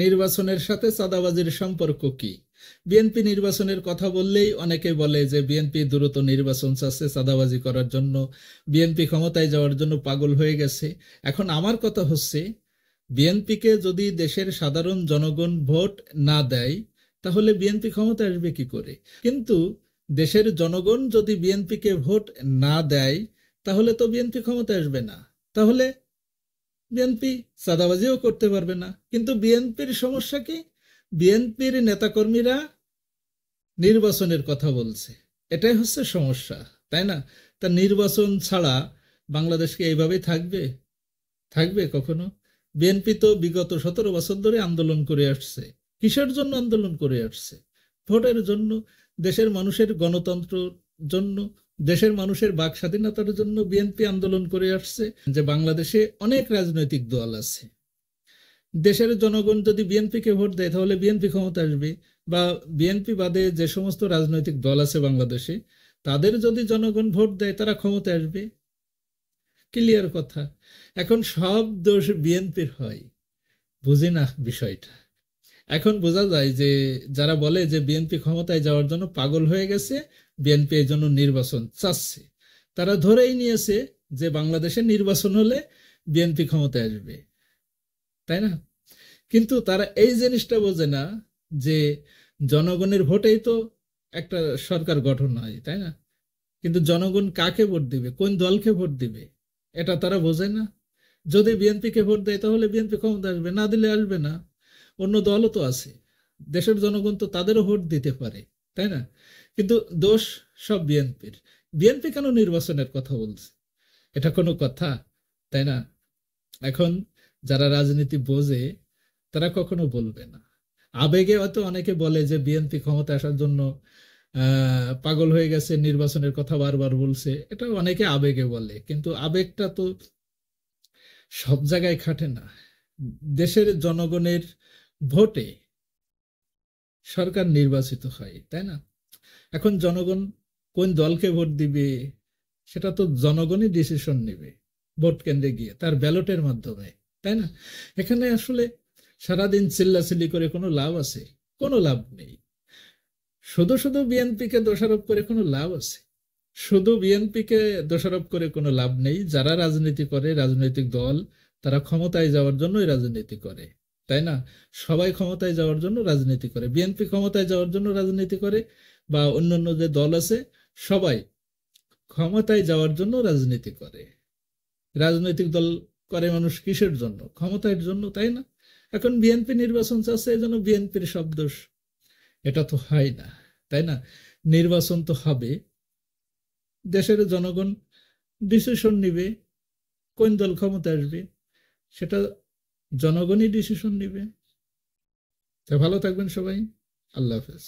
নির্বাচনের সাথে চাঁদাবাজির সম্পর্ক কি? বিএনপি নির্বাচনের কথা বললেই অনেকে বলে যে বিএনপি দ্রুত নির্বাচন চাচ্ছে চাঁদাবাজি করার জন্য, বিএনপি ক্ষমতায় যাওয়ার জন্য পাগল হয়ে গেছে। এখন আমার কথা হচ্ছে, বিএনপিকে যদি দেশের সাধারণ জনগণ ভোট না দেয় তাহলে বিএনপি ক্ষমতায় আসবে কি করে? কিন্তু দেশের জনগণ যদি বিএনপিকে ভোট না দেয় তাহলে তো বিএনপি ক্ষমতায় আসবে না। তাহলে বিএনপি চাঁদাবাজিও করতে পারবে না। কিন্তু বিএনপির সমস্যা কি? বিএনপির নেতাকর্মীরা নির্বাচনের কথা বলছে, এটাই হচ্ছে সমস্যা, তাই না? তা নির্বাচন ছাড়া বাংলাদেশ কি এইভাবেই থাকবে? থাকবে কখনো? বিএনপি তো বিগত 17 বছর ধরে আন্দোলন করে আসছে। কিসের জন্য আন্দোলন করে আসছে? ভোটের জন্য, দেশের মানুষের গণতন্ত্রের জন্য, দেশের মানুষের বাক স্বাধীনতার জন্য বিএনপি আন্দোলন করে আসছে। যে বাংলাদেশে অনেক রাজনৈতিক দল আছে, দেশের জনগণ যদি বিএনপিকে ভোট দেয় তাহলে বিএনপি ক্ষমতা আসবে, বা বিএনপি বাদে যে সমস্ত রাজনৈতিক দল আছে বাংলাদেশে তাদের যদি জনগণ ভোট দেয় তারা ক্ষমতায় আসবে। ক্লিয়ার কথা। এখন সব দোষ বিএনপির হয়, বুঝি না বিষয়টা। এখন বোঝা যায় যে যারা বলে যে বিএনপি ক্ষমতায় যাওয়ার জন্য পাগল হয়ে গেছে, বিএনপি এই জন্য নির্বাচন চাচ্ছে, তারা ধরেই নিয়েছে যে বাংলাদেশে নির্বাচন হলে বিএনপি ক্ষমতায় আসবে, তাই না? কিন্তু তারা এই জিনিসটা বোঝে না যে জনগণের ভোটেই তো একটা সরকার গঠন হয়, তাই না? কিন্তু জনগণ কাকে ভোট দিবে, কোন দলকে ভোট দিবে, এটা তারা বোঝে না। যদি বিএনপিকে ভোট দেয় তাহলে বিএনপি ক্ষমতা আসবে, না দিলে আসবে না। অন্য দলও তো আছে, দেশের জনগণ তো তাদেরও ভোট দিতে পারে, তাই না? কিন্তু দোষ সব বিএনপির। বিএনপি কেন নির্বাচনের কথা বলছে? এটা কোনো কথা? তাই না? এখন যারা রাজনীতি বোঝে তারা কখনো বলবে না। আবেগে হয়তো অনেকে বলে যে বিএনপি ক্ষমতা আসার জন্য পাগল হয়ে গেছে, নির্বাচনের কথা বারবার বলছে, এটা অনেকে আবেগে বলে, কিন্তু আবেগটা তো সব জায়গায় খাটে না। দেশের জনগণের ভোটে সরকার নির্বাচিত হয়, তাই না? এখন জনগণ কোন দলকে ভোট দিবে সেটা তো জনগণই ডিসিশন নেবে ভোট কেন্দ্রে গিয়ে তার ব্যালটের মাধ্যমে, তাই না? এখানে আসলে সারাদিন চিল্লাচিল্লি করে কোনো লাভ আছে? কোনো লাভ নেই। শুধু শুধু বিএনপিকে দোষারোপ করে কোনো লাভ আছে? শুধু বিএনপিকে দোষারোপ করে কোনো লাভ নেই। যারা রাজনীতি করে, রাজনৈতিক দল, তারা ক্ষমতায় যাওয়ার জন্যই রাজনীতি করে, তাই না? সবাই ক্ষমতায় যাওয়ার জন্য রাজনীতি করে, বিএনপি ক্ষমতায় যাওয়ার জন্য রাজনীতি করে, বা অন্যান্য যে দল আছে সবাই ক্ষমতায় যাওয়ার জন্য রাজনীতি করে। রাজনৈতিক দল করে মানুষ কিসের জন্য? ক্ষমতার জন্য, তাই না? এখন বিএনপি নির্বাচন চাচ্ছে, এই জন্য বিএনপির সব দোষ। এটা তো হয় না, তাই না? নির্বাচন তো হবে, দেশের জনগণ ডিসিশন নিবে কোন দল ক্ষমতা আসবে, সেটা জনগণই ডিসিশন নিবে। তো ভালো থাকবেন সবাই। আল্লাহ হাফেজ।